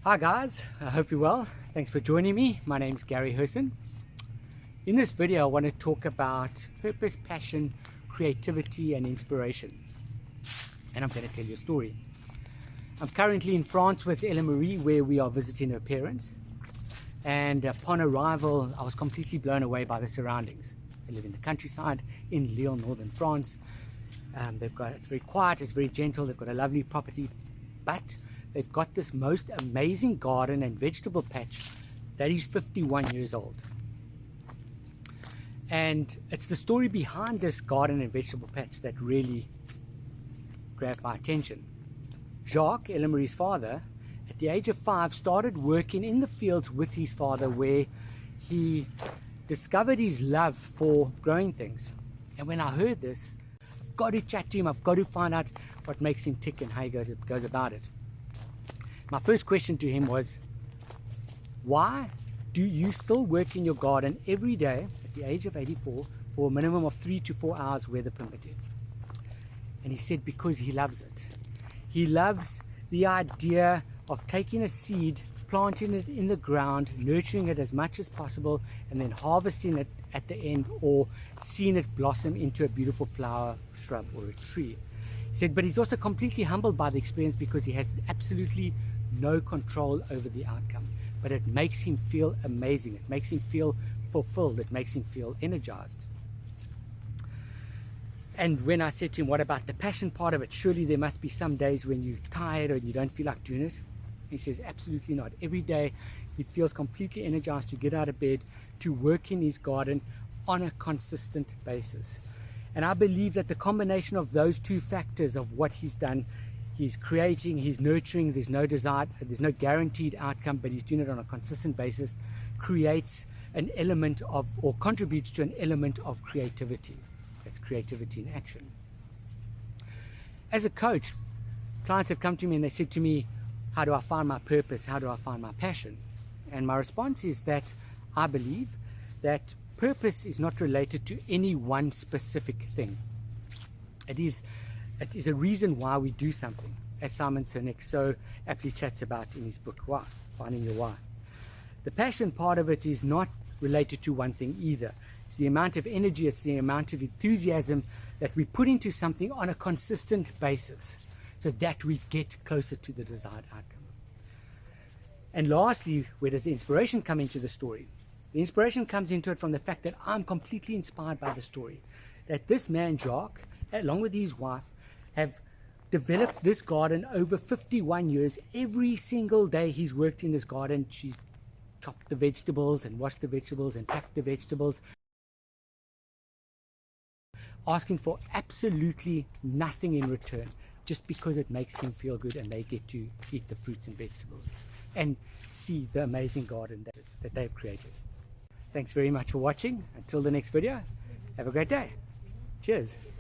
Hi guys, I hope you're well. Thanks for joining me. My name is Gary Herson. In this video I want to talk about purpose, passion, creativity and inspiration. And I'm going to tell you a story. I'm currently in France with Ella Marie, where we are visiting her parents. And upon arrival I was completely blown away by the surroundings. They live in the countryside in Lyon, northern France. It's very quiet, it's very gentle, they've got a lovely property, but they've got this most amazing garden and vegetable patch that is 51 years old. And it's the story behind this garden and vegetable patch that really grabbed my attention. Jacques, Ella Marie's father, at the age of 5 started working in the fields with his father, where he discovered his love for growing things. And when I heard this, I've got to chat to him, I've got to find out what makes him tick and how he goes about it. My first question to him was, why do you still work in your garden every day at the age of 84 for a minimum of 3 to 4 hours, weather permitting? And he said, because he loves it. He loves the idea of taking a seed, planting it in the ground, nurturing it as much as possible, and then harvesting it at the end, or seeing it blossom into a beautiful flower, shrub or a tree. He said, but he's also completely humbled by the experience because he has absolutely no control over the outcome, but it makes him feel amazing, it makes him feel fulfilled, it makes him feel energized. And when I said to him, what about the passion part of it? Surely there must be some days when you're tired or you don't feel like doing it. He says, absolutely not. Every day he feels completely energized to get out of bed, to work in his garden on a consistent basis. And I believe that the combination of those two factors of what he's done, he's creating, he's nurturing, there's no guaranteed outcome, but he's doing it on a consistent basis, creates an element of, or contributes to an element of creativity. That's creativity in action. As a coach, clients have come to me and they said to me, how do I find my purpose? How do I find my passion? And my response is that I believe that purpose is not related to any one specific thing. It is a reason why we do something, as Simon Sinek so aptly chats about in his book, Why? Finding Your Why. The passion part of it is not related to one thing either. It's the amount of energy, it's the amount of enthusiasm that we put into something on a consistent basis, so that we get closer to the desired outcome. And lastly, where does the inspiration come into the story? The inspiration comes into it from the fact that I'm completely inspired by the story. That this man, Jacques, along with his wife, have developed this garden over 51 years. Every single day he's worked in this garden. She's chopped the vegetables and washed the vegetables and packed the vegetables, asking for absolutely nothing in return, just because it makes him feel good and they get to eat the fruits and vegetables and see the amazing garden that they've created. Thanks very much for watching. Until the next video, have a great day. Cheers.